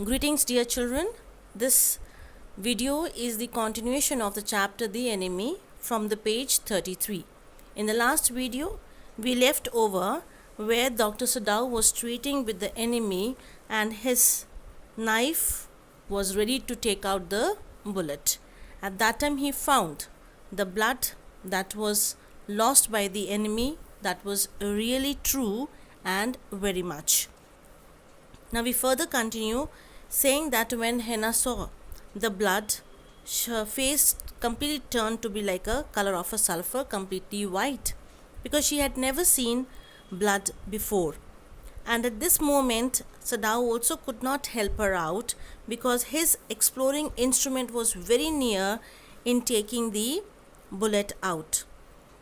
Greetings, dear children. This video is the continuation of the chapter The Enemy from the page 33. In the last video, we left over where Dr. Sadao was treating with the enemy and his knife was ready to take out the bullet. At that time, he found the blood that was lost by the enemy that was really true and very much. Now we further continue saying that when Henna saw the blood, her face completely turned to be like a color of a sulfur, completely white, because she had never seen blood before. And at this moment, Sadao also could not help her out because his exploring instrument was very near in taking the bullet out.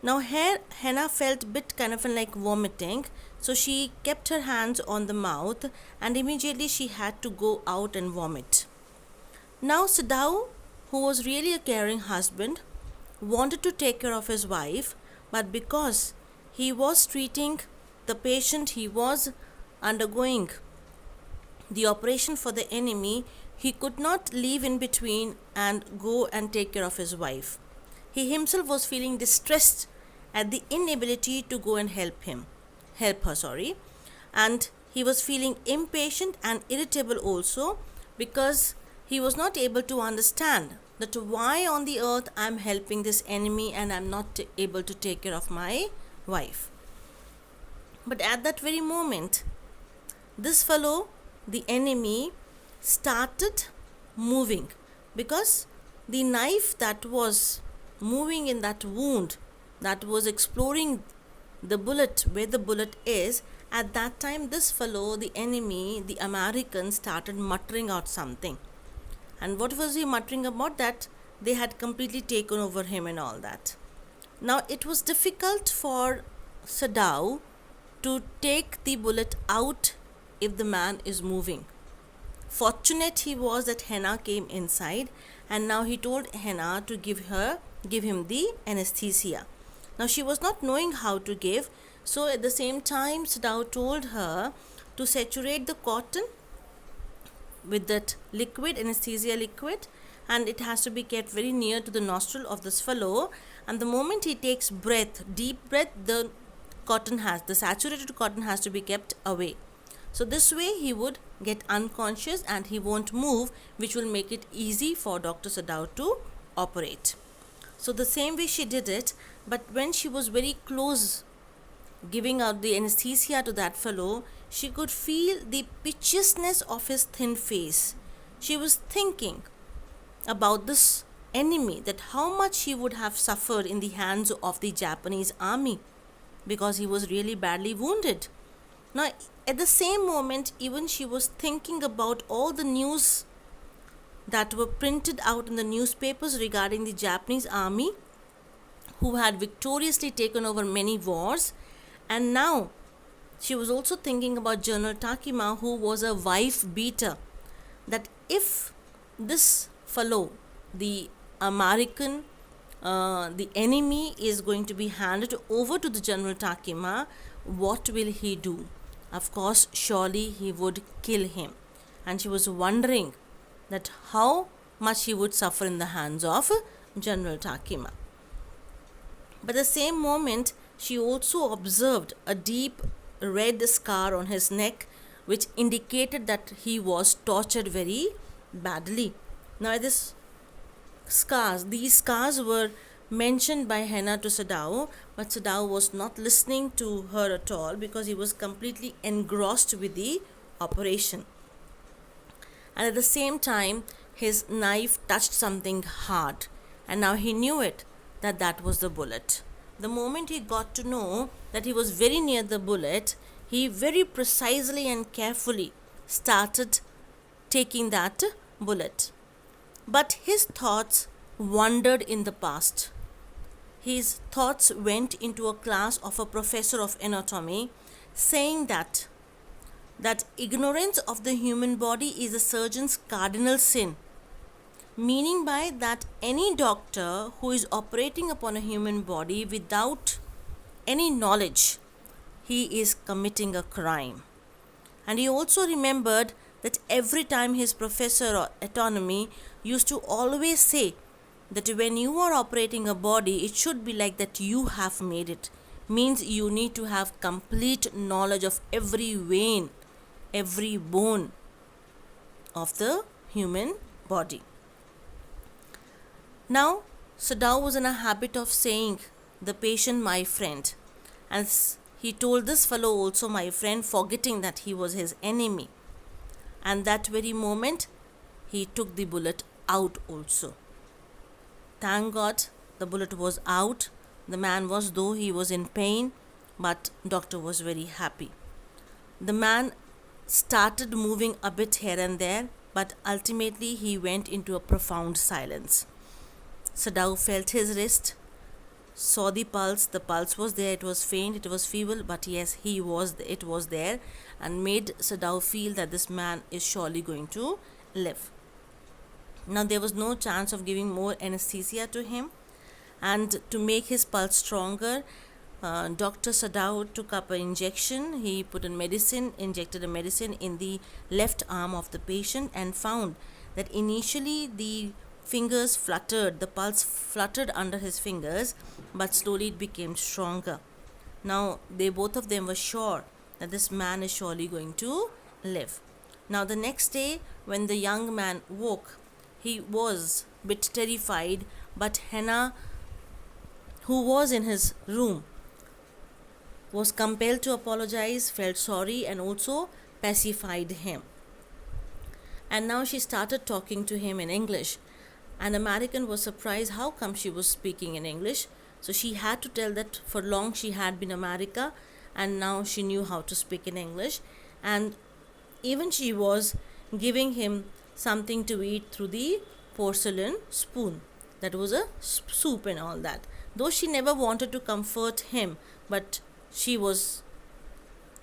Now here Henna felt a bit kind of like vomiting, so she kept her hands on the mouth and immediately she had to go out and vomit. Now Sadao, who was really a caring husband, wanted to take care of his wife, but because he was treating the patient, he was undergoing the operation for the enemy, he could not leave in between and go and take care of his wife. He himself was feeling distressed at the inability to go and help her, and he was feeling impatient and irritable also because he was not able to understand that why on the earth I am helping this enemy and I am not able to take care of my wife. But at that very moment, this fellow, the enemy, started moving because the knife that was moving in that wound, that was exploring the bullet, where the bullet is, at that time this fellow, the enemy, the American, started muttering out something. And what was he muttering about? That they had completely taken over him and all that. Now it was difficult for Sadao to take the bullet out if the man is moving. Fortunate he was that Henna came inside, and now he told Henna to give him the anesthesia. Now she was not knowing how to give, so at the same time Sadao told her to saturate the cotton with that liquid, anesthesia liquid, and it has to be kept very near to the nostril of this fellow, and the moment he takes breath, deep breath, the saturated cotton has to be kept away. So this way he would get unconscious and he won't move, which will make it easy for Dr. Sadao to operate. So the same way she did it, but when she was very close giving out the anesthesia to that fellow, she could feel the piteousness of his thin face. She was thinking about this enemy, that how much he would have suffered in the hands of the Japanese army because he was really badly wounded. Now at the same moment, even she was thinking about all the news that were printed out in the newspapers regarding the Japanese army who had victoriously taken over many wars, and now she was also thinking about General Takima, who was a wife beater, that if this fellow, the American, the enemy, is going to be handed over to the General Takima, what will he do? Of course, surely he would kill him. And she was wondering that how much he would suffer in the hands of General Takima. But at the same moment, she also observed a deep red scar on his neck, which indicated that he was tortured very badly. Now these scars were mentioned by Henna to Sadao, but Sadao was not listening to her at all because he was completely engrossed with the operation. And at the same time, his knife touched something hard, and now he knew it, that was the bullet. The moment he got to know that he was very near the bullet, he very precisely and carefully started taking that bullet. But his thoughts wandered in the past. His thoughts went into a class of a professor of anatomy, saying that ignorance of the human body is a surgeon's cardinal sin, meaning by that any doctor who is operating upon a human body without any knowledge, he is committing a crime. And he also remembered that every time his professor or autonomy used to always say that when you are operating a body, it should be like that you have made it. Means you need to have complete knowledge of every vein, every bone of the human body. Now, Sadao was in a habit of saying the patient my friend, and he told this fellow also my friend, forgetting that he was his enemy. And that very moment, he took the bullet out also. Thank God the bullet was out. The man was, though he was in pain, but doctor was very happy. The man started moving a bit here and there, but ultimately he went into a profound silence. Sadao felt his wrist, saw the pulse was there, it was faint, it was feeble, but yes, it was there, and made Sadao feel that this man is surely going to live. Now there was no chance of giving more anesthesia to him, and to make his pulse stronger, Dr. Sadao took up an injection. He injected a medicine in the left arm of the patient, and found that initially the pulse fluttered under his fingers, but slowly it became stronger. Now both of them were sure that this man is surely going to live. Now the next day, when the young man woke, he was a bit terrified, but Hannah, who was in his room, was compelled to apologize, felt sorry, and also pacified him. And now she started talking to him in English. An American was surprised how come she was speaking in English. So she had to tell that for long she had been America, and now she knew how to speak in English. And even she was giving him something to eat through the porcelain spoon. That was a soup and all that. Though she never wanted to comfort him, but she was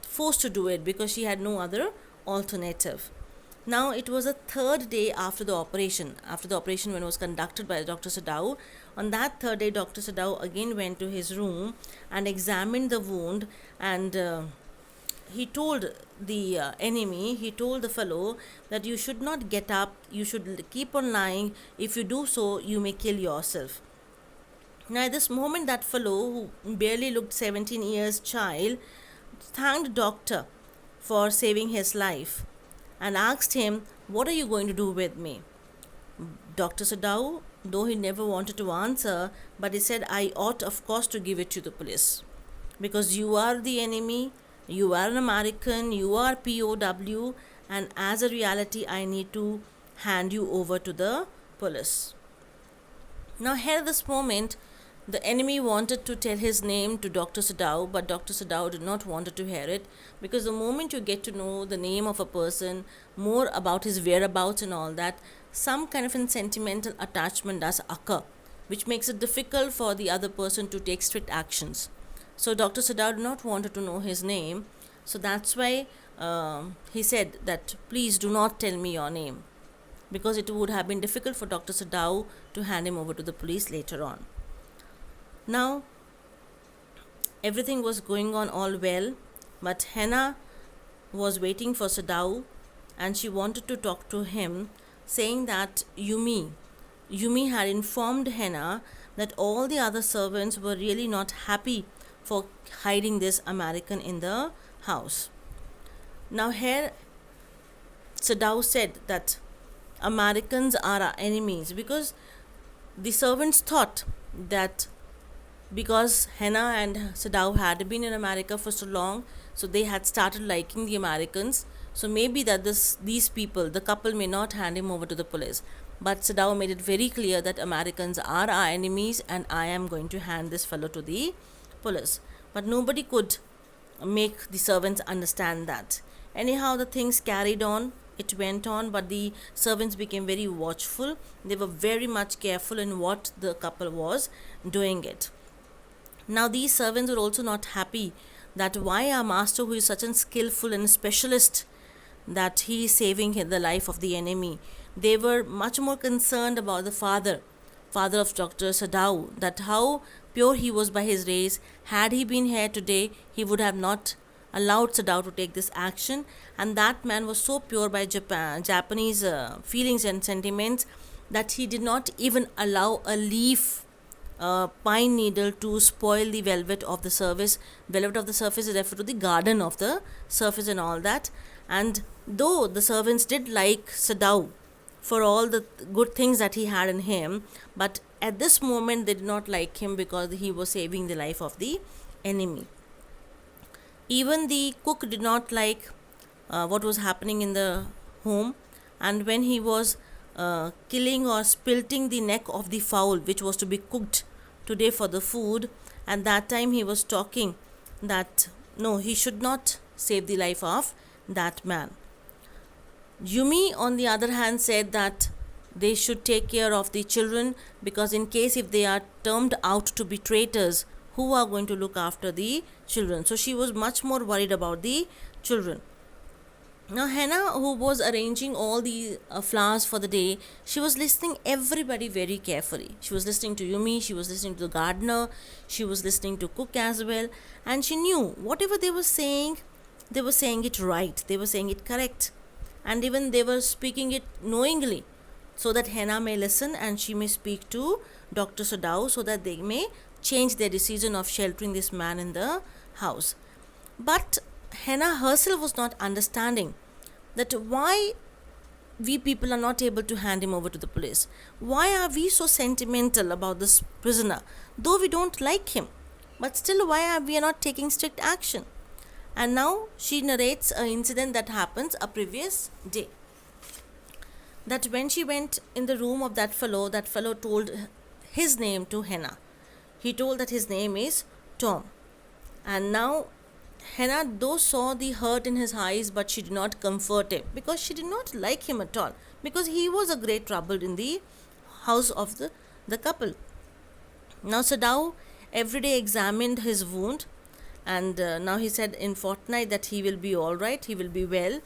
forced to do it because she had no other alternative. Now it was a third day after the operation when it was conducted by Dr. Sadao. On that third day, Dr. Sadao again went to his room and examined the wound, and he told the fellow that you should not get up, you should keep on lying. If you do so, you may kill yourself. Now at this moment, that fellow, who barely looked 17 years child, thanked doctor for saving his life and asked him, what are you going to do with me? Dr. Sadao, though he never wanted to answer, but he said, I ought of course to give it to the police, because you are the enemy, you are an American, you are POW, and as a reality I need to hand you over to the police. Now here at this moment, the enemy wanted to tell his name to Dr. Sadao, but Dr. Sadao did not want to hear it, because the moment you get to know the name of a person, more about his whereabouts and all that, some kind of a sentimental attachment does occur, which makes it difficult for the other person to take strict actions. So Dr. Sadao did not want to know his name, so that's why he said that please do not tell me your name, because it would have been difficult for Dr. Sadao to hand him over to the police later on. Now, everything was going on all well, but Hannah was waiting for Sadao, and she wanted to talk to him, saying that Yumi had informed Hannah that all the other servants were really not happy for hiding this American in the house. Now here, Sadao said that Americans are our enemies, because the servants thought that because Hannah and Sadao had been in America for so long, so they had started liking the Americans. So maybe that these people, the couple, may not hand him over to the police. But Sadao made it very clear that Americans are our enemies, and I am going to hand this fellow to the police. But nobody could make the servants understand that. Anyhow, the things carried on. It went on, but the servants became very watchful. They were very much careful in what the couple was doing it. Now these servants were also not happy that why our master, who is such a skillful and specialist, that he is saving the life of the enemy. They were much more concerned about the father of Dr. Sadao, that how pure he was by his race. Had he been here today, he would have not allowed Sadao to take this action, and that man was so pure by Japanese feelings and sentiments that he did not even allow a leaf, pine needle, to spoil the velvet of the surface. Velvet of the surface is referred to the garden of the surface and all that. And though the servants did like Sadao for all the good things that he had in him, but at this moment they did not like him because he was saving the life of the enemy. Even the cook did not like what was happening in the home, and when he was killing or spilting the neck of the fowl which was to be cooked today for the food, and that time he was talking that no, he should not save the life of that man. Yumi, on the other hand, said that they should take care of the children, because in case if they are termed out to be traitors, who are going to look after the children? So she was much more worried about the children. Now Hannah, who was arranging all the flowers for the day, she was listening everybody very carefully. She was listening to Yumi, she was listening to the gardener, she was listening to cook as well, and she knew whatever they were saying it right, they were saying it correct, and even they were speaking it knowingly, so that Hannah may listen and she may speak to Dr. Sadao so that they may change their decision of sheltering this man in the house. But Hannah herself was not understanding that why we people are not able to hand him over to the police. Why are we so sentimental about this prisoner? Though we don't like him, but still why are we not taking strict action? And now she narrates an incident that happens a previous day. That when she went in the room of that fellow told his name to Hannah. He told that his name is Tom. And now Hannah though saw the hurt in his eyes, but she did not comfort him because she did not like him at all, because he was a great trouble in the house of the couple. Now Sadao every day examined his wound, and now he said in fortnight that he will be all right, he will be well.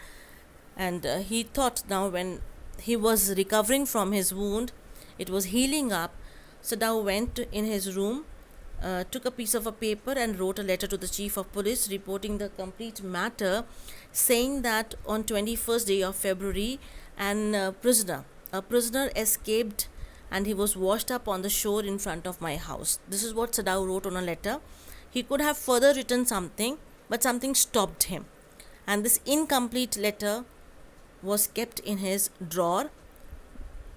And he thought now when he was recovering from his wound, it was healing up. Sadao went in his room, took a piece of a paper and wrote a letter to the chief of police reporting the complete matter, saying that on 21st day of February a prisoner escaped and he was washed up on the shore in front of my house. This is what Sadao wrote on a letter. He could have further written something, but something stopped him, and this incomplete letter was kept in his drawer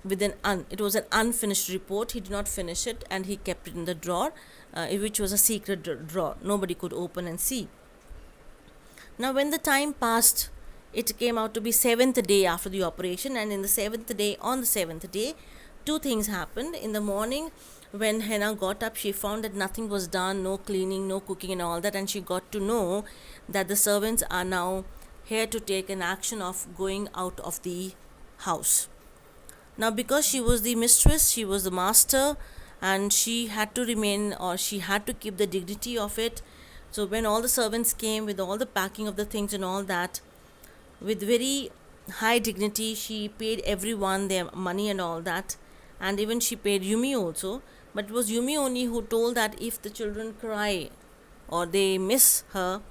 with it was an unfinished report. He did not finish it and he kept it in the drawer, which was a secret drawer. Nobody could open and see. Now when the time passed, it came out to be 7th day after the operation, and on the 7th day, two things happened. In the morning, when Hannah got up, she found that nothing was done, no cleaning, no cooking and all that, and she got to know that the servants are now here to take an action of going out of the house. Now because she was the mistress, she was the master, and she had to remain, or she had to keep the dignity of it. So when all the servants came with all the packing of the things and all that, with very high dignity, she paid everyone their money and all that, and even she paid Yumi also. But it was Yumi only who told that if the children cry or they miss her,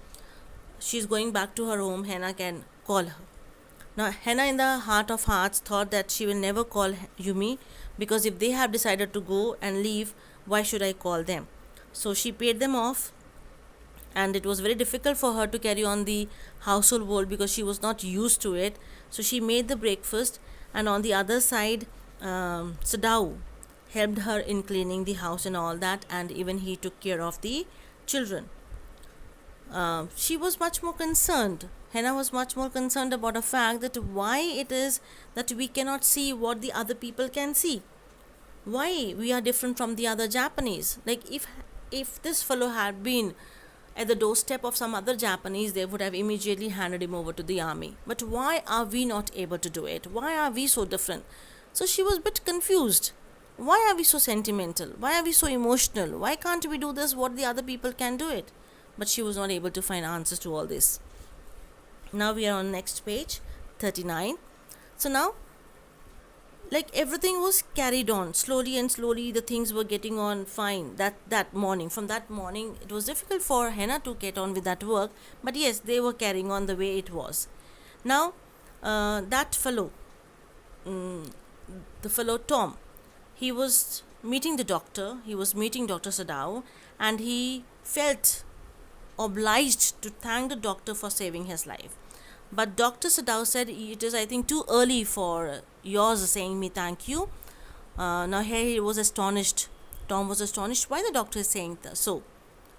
she's going back to her home, Hannah can call her. Now Hannah, in the heart of hearts, thought that she will never call Yumi, because if they have decided to go and leave, why should I call them? So she paid them off, and it was very difficult for her to carry on the household work because she was not used to it. So she made the breakfast, and on the other side, Sadao helped her in cleaning the house and all that, and even he took care of the children. She was much more concerned. Hannah was much more concerned about the fact that why it is that we cannot see what the other people can see. Why we are different from the other Japanese. Like if this fellow had been at the doorstep of some other Japanese, they would have immediately handed him over to the army. But why are we not able to do it? Why are we so different? So she was a bit confused. Why are we so sentimental? Why are we so emotional? Why can't we do this what the other people can do it? But she was not able to find answers to all this. Now we are on next page, 39. So now like everything was carried on slowly and slowly. The things were getting on fine that morning. From that morning, it was difficult for Henna to get on with that work, but yes, they were carrying on the way it was. Now, that fellow, the fellow Tom, he was meeting the doctor. He was meeting Dr. Sadao, and he felt obliged to thank the doctor for saving his life. But Dr. Sadao said, it is, I think, too early for yours saying me thank you. Now, here he was astonished. Tom was astonished why the doctor is saying so.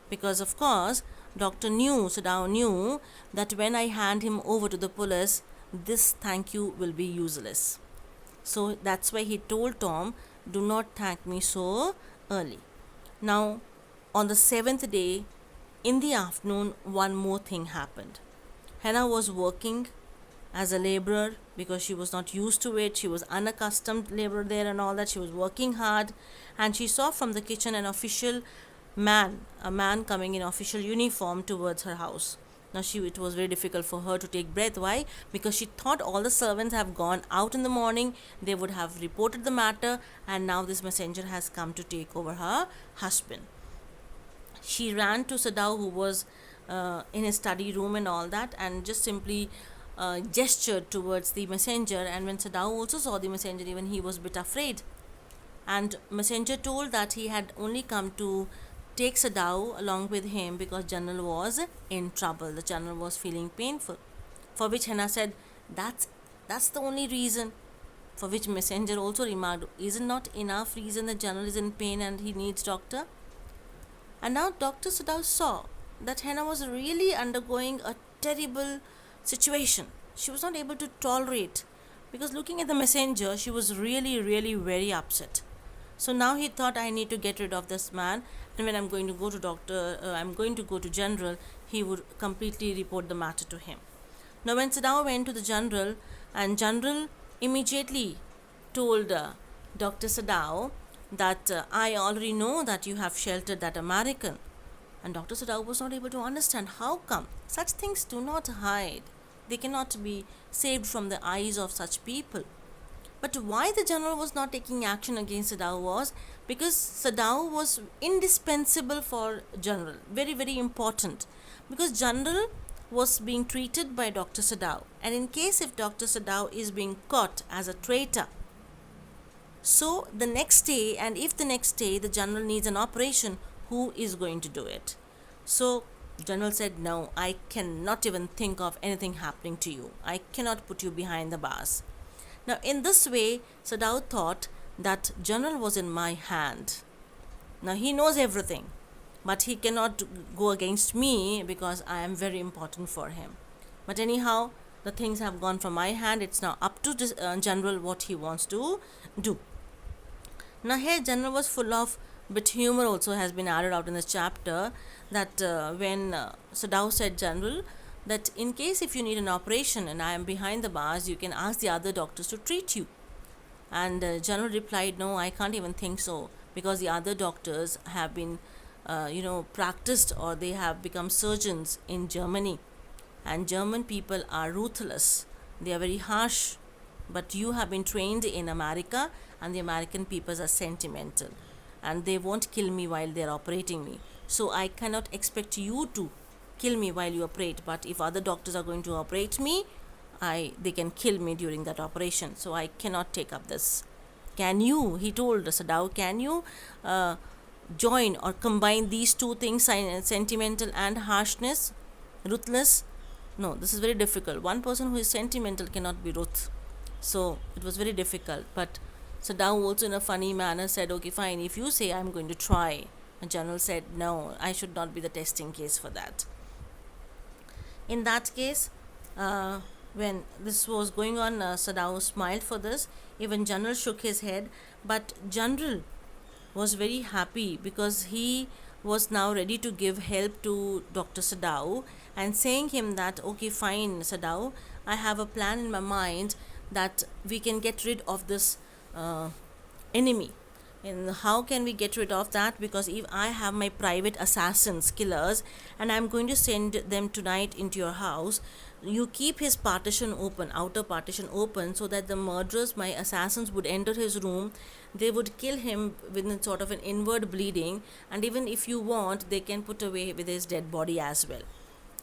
Because, of course, Sadao knew that when I hand him over to the police, this thank you will be useless. So that's why he told Tom, do not thank me so early. Now, on the seventh day, in the afternoon, one more thing happened. Henna was working as a laborer because she was not used to it. She was unaccustomed laborer there and all that. She was working hard, and she saw from the kitchen an official man, a man coming in official uniform towards her house. Now it was very difficult for her to take breath. Why? Because she thought all the servants have gone out in the morning, they would have reported the matter, and now this messenger has come to take over her husband. She ran to Sadao, who was in his study room and all that, and just simply gestured towards the messenger. And when Sadao also saw the messenger, even he was a bit afraid. And messenger told that he had only come to take Sadao along with him because General was in trouble. The General was feeling painful. For which Henna said, that's the only reason. For which messenger also remarked, is it not enough reason the General is in pain and he needs doctor? And now Dr. Sadao saw that Henna was really undergoing a terrible situation. She was not able to tolerate, because looking at the messenger, she was really, really very upset. So now he thought, I need to get rid of this man, and when I'm going to go to General, he would completely report the matter to him. Now when Sadao went to the General, and General immediately told Dr. Sadao that I already know that you have sheltered that American. And Dr. Sadao was not able to understand how come. Such things do not hide. They cannot be saved from the eyes of such people. But why the General was not taking action against Sadao was because Sadao was indispensable for General. Very, very important. Because General was being treated by Dr. Sadao. And in case if Dr. Sadao is being caught as a traitor, so the next day, and if the next day the General needs an operation, who is going to do it? So General said, no, I cannot even think of anything happening to you. I cannot put you behind the bars. Now in this way, Sadao thought that General was in my hand. Now he knows everything, but he cannot go against me because I am very important for him. But anyhow, the things have gone from my hand. It's now up to this, General what he wants to do. Now here General was full of bit humor also has been added out in this chapter, that when Sadao said General that in case if you need an operation and I am behind the bars, you can ask the other doctors to treat you. And General replied, no, I can't even think so, because the other doctors have been practiced, or they have become surgeons in Germany, and German people are ruthless. They are very harsh. But you have been trained in America, and the American people are sentimental, and they won't kill me while they are operating me. So I cannot expect you to kill me while you operate. But if other doctors are going to operate me, they can kill me during that operation. So I cannot take up this. Can you, he told Sadao, can you join or combine these two things, sentimental and harshness, ruthless? No, this is very difficult. One person who is sentimental cannot be ruth. So it was very difficult. But Sadao also in a funny manner said, okay, fine, if you say I'm going to try. And General said, no, I should not be the testing case for that. In that case, when this was going on, Sadao smiled for this. Even General shook his head. But General was very happy because he was now ready to give help to Dr. Sadao, and saying him that, okay, fine, Sadao, I have a plan in my mind that we can get rid of this enemy. And how can we get rid of that? Because if I have my private assassins, killers, and I'm going to send them tonight into your house, you keep his partition open, outer partition open, so that the murderers, my assassins, would enter his room. They would kill him with a sort of an inward bleeding, and even if you want, they can put away with his dead body as well.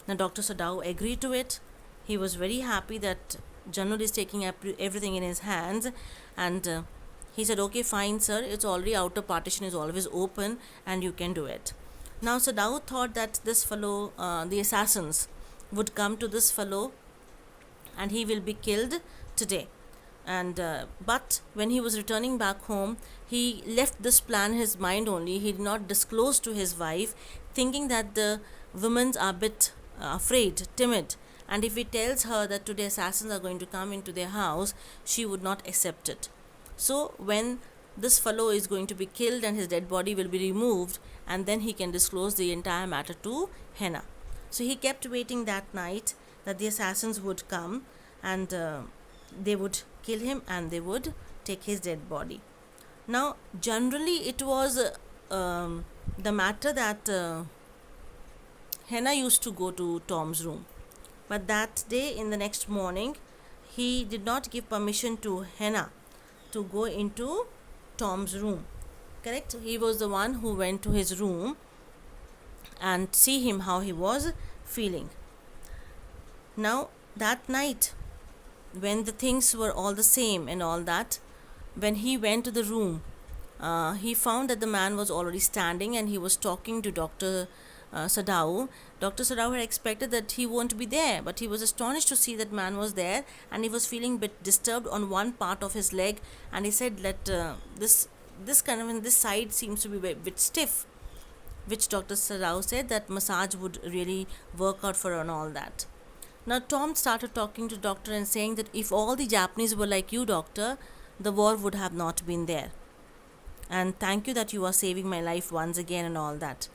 Now Dr. Sadao agreed to it. He was very happy that Janul is taking everything in his hands, and he said, okay, fine, sir, it's already, outer partition is always open and you can do it. Now Sadao thought that this fellow, the assassins, would come to this fellow and he will be killed today. And but when he was returning back home, he left this plan in his mind only. He did not disclose to his wife, thinking that the women are a bit afraid, timid, and if he tells her that today assassins are going to come into their house, she would not accept it. So when this fellow is going to be killed and his dead body will be removed, and then he can disclose the entire matter to Henna. So he kept waiting that night that the assassins would come, and they would kill him and they would take his dead body. Now generally it was the matter that Henna used to go to Tom's room, but that day, in the next morning, he did not give permission to Henna to go into Tom's room. Correct? He was the one who went to his room and see him how he was feeling. Now that night, when the things were all the same and all that, when he went to the room, he found that the man was already standing and he was talking to Dr. Sadao. Dr. Sadao had expected that he won't be there, but he was astonished to see that man was there, and he was feeling a bit disturbed on one part of his leg, and he said that this kind of, in this side seems to be a bit stiff, which Dr. Sadao said that massage would really work out for her and all that. Now Tom started talking to doctor and saying that if all the Japanese were like you, doctor, the war would have not been there. And thank you that you are saving my life once again and all that.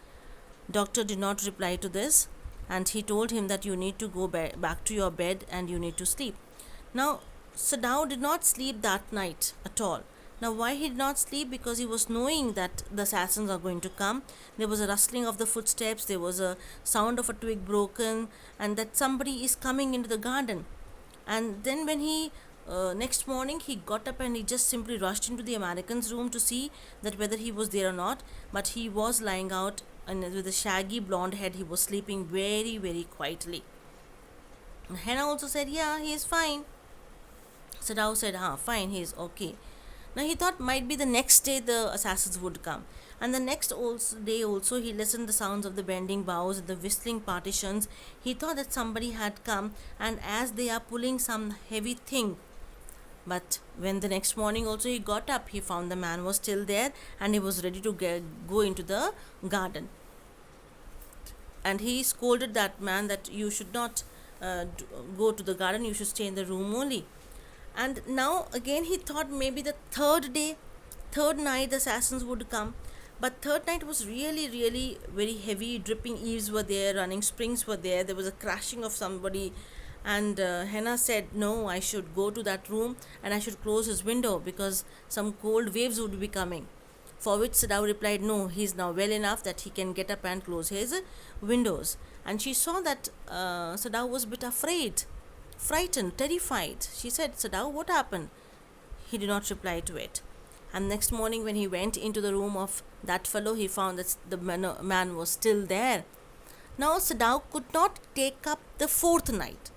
Doctor did not reply to this, and he told him that you need to go back to your bed and you need to sleep. Now Sadao did not sleep that night at all. Now why he did not sleep? Because he was knowing that the assassins are going to come. There was a rustling of the footsteps, there was a sound of a twig broken, and that somebody is coming into the garden. And then when he next morning he got up and he just simply rushed into the American's room to see that whether he was there or not, but he was lying out, and with a shaggy blonde head he was sleeping very, very quietly. Henna also said, yeah, he is fine. Sadao said, fine, he is okay. Now he thought might be the next day the assassins would come, and the next day also he listened the sounds of the bending boughs and the whistling partitions. He thought that somebody had come, and as they are pulling some heavy thing. But when the next morning also he got up, he found the man was still there and he was ready to go into the garden. And he scolded that man that you should not go to the garden, you should stay in the room only. And now again he thought maybe the third night the assassins would come. But third night was really, really very heavy. Dripping eaves were there, running springs were there, there was a crashing of somebody. And Henna said, no, I should go to that room and I should close his window because some cold waves would be coming. For which Sadao replied, no, he is now well enough that he can get up and close his windows. And she saw that Sadao was a bit afraid, frightened, terrified. She said, Sadao, what happened? He did not reply to it. And next morning when he went into the room of that fellow, he found that the man was still there. Now Sadao could not take up the fourth night.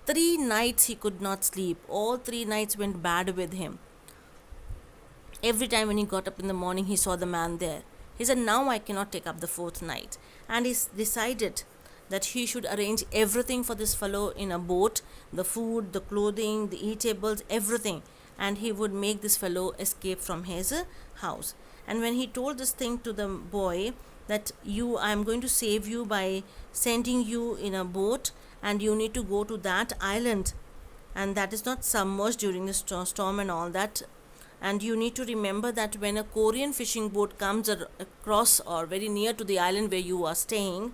3 nights he could not sleep. All 3 nights went bad with him. Every time when he got up in the morning, he saw the man there. He said, now I cannot take up the 4th night. And he decided that he should arrange everything for this fellow in a boat, the food, the clothing, the eatables, everything. And he would make this fellow escape from his house. And when he told this thing to the boy, that I am going to save you by sending you in a boat, and you need to go to that island, and that is not submerged during the storm and all that. And you need to remember that when a Korean fishing boat comes across or very near to the island where you are staying,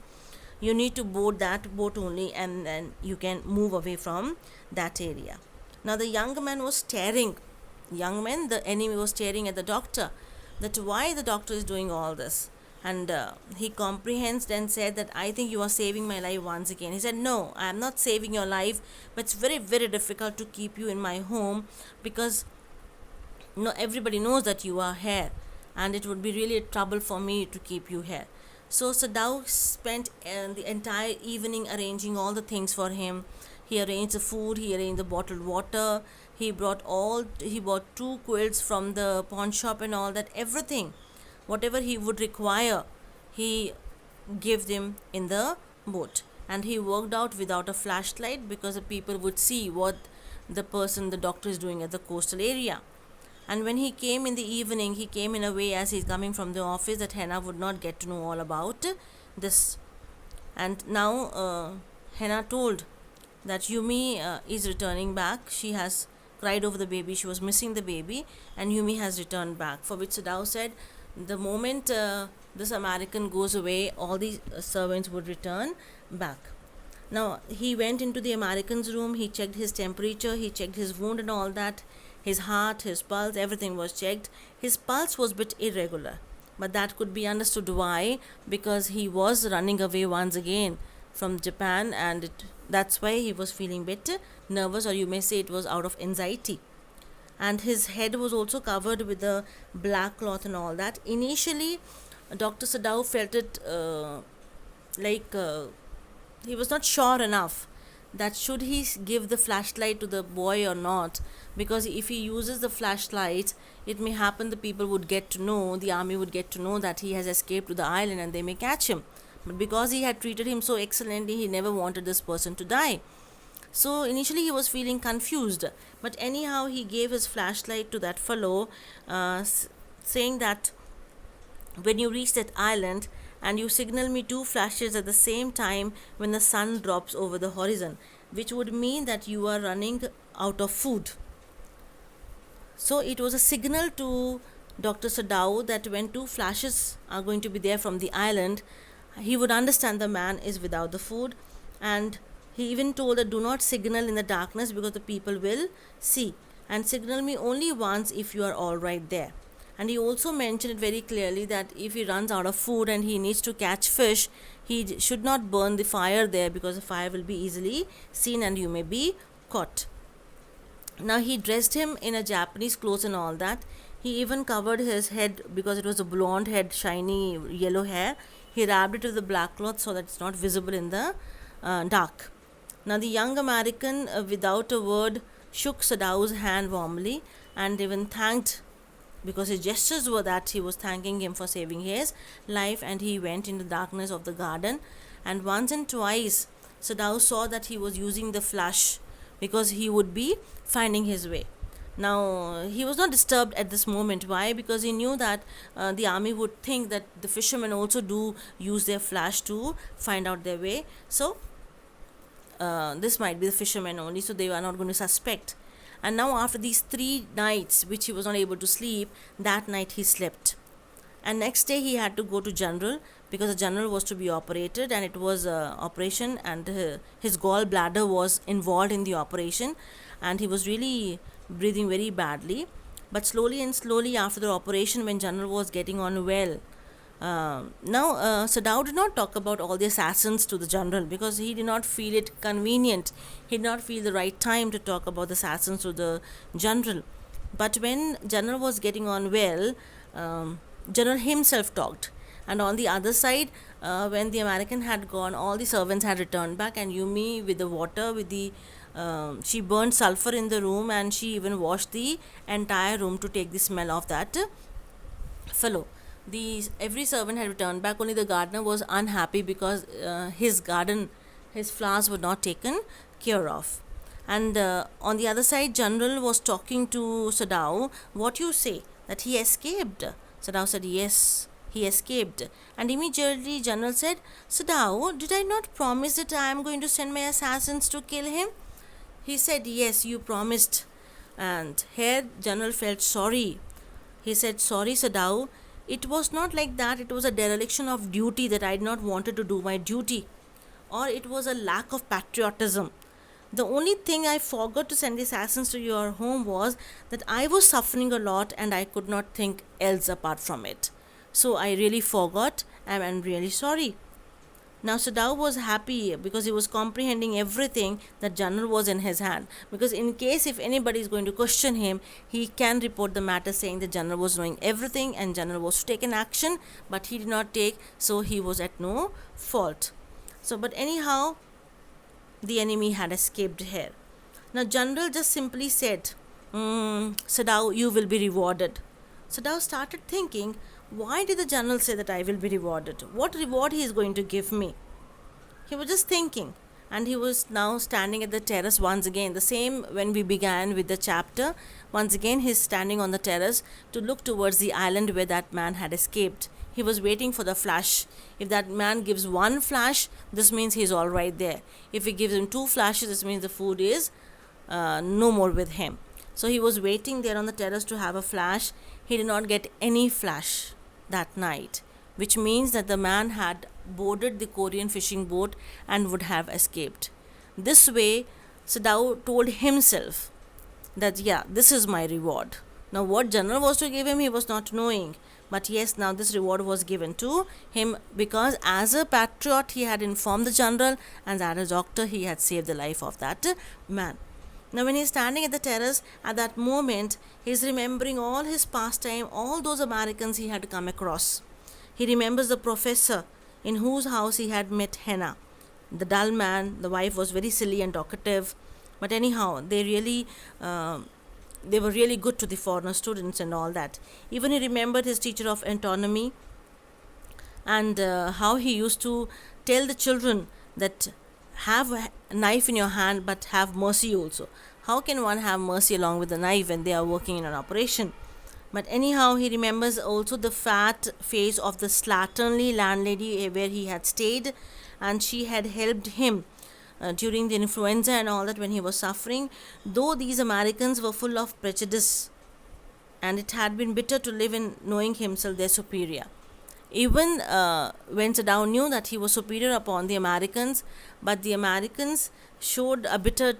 you need to board that boat only, and then you can move away from that area. Now the young man was staring. The enemy was staring at the doctor, that why the doctor is doing all this. And he comprehends and said that I think you are saving my life once again. He said, no, I am not saving your life, but it's very, very difficult to keep you in my home because no, everybody knows that you are here, and it would be really a trouble for me to keep you here. So Sadao spent the entire evening arranging all the things for him. He arranged the food, he arranged the bottled water, he bought two quilts from the pawn shop and all that, everything, whatever he would require, he gave them in the boat. And he worked out without a flashlight because the people would see what the doctor is doing at the coastal area. And when he came in the evening, he came in a way as he's coming from the office that Henna would not get to know all about this. And now Henna told that Yumi is returning back. She has cried over the baby. She was missing the baby, and Yumi has returned back. For which Sadao said, the moment this American goes away, all the servants would return back. Now he went into the American's room. He checked his temperature. He checked his wound and all that. His heart, his pulse, everything was checked. His pulse was a bit irregular, but that could be understood why, because he was running away once again from Japan, and that's why he was feeling a bit nervous, or you may say it was out of anxiety. And his head was also covered with the black cloth and all that. Initially, Dr. Sadao felt it like he was not sure enough that should he give the flashlight to the boy or not, because if he uses the flashlight, it may happen the people would get to know, the army would get to know that he has escaped to the island and they may catch him. But because he had treated him so excellently, he never wanted this person to die. So initially he was feeling confused, but anyhow he gave his flashlight to that fellow, saying that when you reach that island, and you signal me two flashes at the same time when the sun drops over the horizon, which would mean that you are running out of food. So it was a signal to Dr. Sadao that when two flashes are going to be there from the island, he would understand the man is without the food. And he even told that do not signal in the darkness because the people will see, and signal me only once if you are all right there. And he also mentioned it very clearly that if he runs out of food and he needs to catch fish, he should not burn the fire there because the fire will be easily seen and you may be caught. Now he dressed him in a Japanese clothes and all that. He even covered his head because it was a blonde head, shiny yellow hair. He wrapped it with the black cloth so that it's not visible in the dark. Now the young American, without a word, shook Sadao's hand warmly and even thanked, because his gestures were that he was thanking him for saving his life. And he went in the darkness of the garden, and once and twice Sadao saw that he was using the flash because he would be finding his way. Now he was not disturbed at this moment. Why? Because he knew that the army would think that the fishermen also do use their flash to find out their way. So this might be the fishermen only, so they are not going to suspect. And now after these 3 nights which he was not able to sleep, that night he slept. And next day he had to go to general because the general was to be operated, and it was operation, and his gallbladder was involved in the operation, and he was really breathing very badly. But slowly and slowly after the operation, when general was getting on well, now Sadao did not talk about all the assassins to the general because he did not feel it convenient. He did not feel the right time to talk about the assassins to the general. But when general was getting on well, general himself talked. And on the other side, when the American had gone, all the servants had returned back, and Yumi with the water, with the she burned sulfur in the room, and she even washed the entire room to take the smell of that fellow. Every servant had returned back. Only the gardener was unhappy because his garden, his flowers were not taken care of. And on the other side, general was talking to Sadao. What you say, that he escaped? Sadao said yes, he escaped. And immediately general said, Sadao, did I not promise that I am going to send my assassins to kill him? He said, yes, you promised. And here general felt sorry. He said, sorry Sadao, it was not like that. It was a dereliction of duty, that I did not wanted to do my duty, or it was a lack of patriotism. The only thing I forgot to send the assassins to your home was that I was suffering a lot and I could not think else apart from it. So I really forgot and I'm really sorry. Now Sadao was happy because he was comprehending everything that General was in his hand. Because in case if anybody is going to question him, he can report the matter saying that General was knowing everything and General was to take an action, but he did not take, so he was at no fault. So, but anyhow, the enemy had escaped here. Now General just simply said, Sadao, you will be rewarded. Sadao started thinking, why did the general say that I will be rewarded? What reward he is going to give me? He was just thinking, and he was now standing at the terrace once again. The same when we began with the chapter. Once again, he is standing on the terrace to look towards the island where that man had escaped. He was waiting for the flash. If that man gives one flash, this means he is all right there. If he gives him two flashes, this means the food is no more with him. So he was waiting there on the terrace to have a flash. He did not get any flash that night, which means that the man had boarded the Korean fishing boat and would have escaped. This way, Sadao told himself that, yeah, this is my reward. Now, what general was to give him, he was not knowing. But yes, now this reward was given to him because as a patriot, he had informed the general, and as a doctor, he had saved the life of that man. Now, when he's standing at the terrace, at that moment, he's remembering all his pastime, all those Americans he had come across. He remembers the professor in whose house he had met Henna. The dull man, the wife was very silly and talkative, but anyhow, they were really good to the foreigner students and all that. Even he remembered his teacher of anatomy and how he used to tell the children that have a knife in your hand but have mercy also. How can one have mercy along with the knife when they are working in an operation? But anyhow, he remembers also the fat face of the slatternly landlady where he had stayed, and she had helped him during the influenza and all that when he was suffering. Though these Americans were full of prejudice, and it had been bitter to live in knowing himself their superior. Even when Sadao knew that he was superior upon the Americans, but the Americans showed a bitter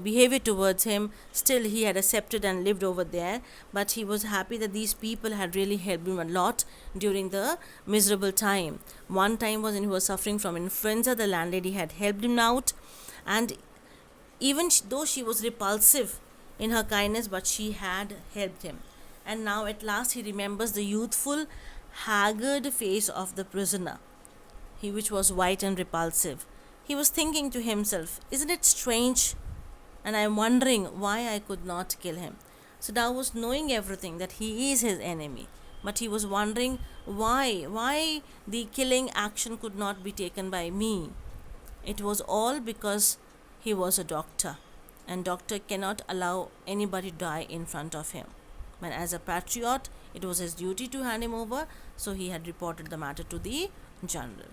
behavior towards him, still he had accepted and lived over there. But he was happy that these people had really helped him a lot during the miserable time. One time was when he was suffering from influenza, the landlady had helped him out, and even though she was repulsive in her kindness, but she had helped him. And now at last he remembers the youthful, haggard face of the prisoner, which was white and repulsive. He was thinking to himself, isn't it strange? And I am wondering why I could not kill him. So Dao was knowing everything, that he is his enemy. But he was wondering why the killing action could not be taken by me. It was all because he was a doctor, and doctor cannot allow anybody to die in front of him. But as a patriot, it was his duty to hand him over, so he had reported the matter to the general.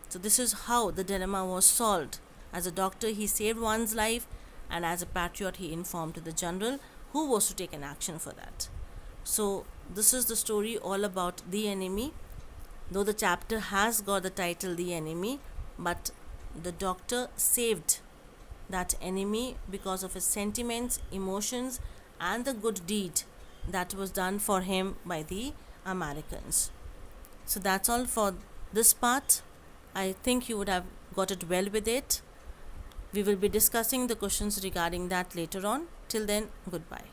So this is how the dilemma was solved. As a doctor, he saved one's life, and as a patriot, he informed the general who was to take an action for that. So this is the story all about the enemy. Though the chapter has got the title The Enemy, but the doctor saved that enemy because of his sentiments, emotions, and the good deed that was done for him by the Americans. So that's all for this part. I think you would have got it well with it. We will be discussing the questions regarding that later on. Till then, goodbye.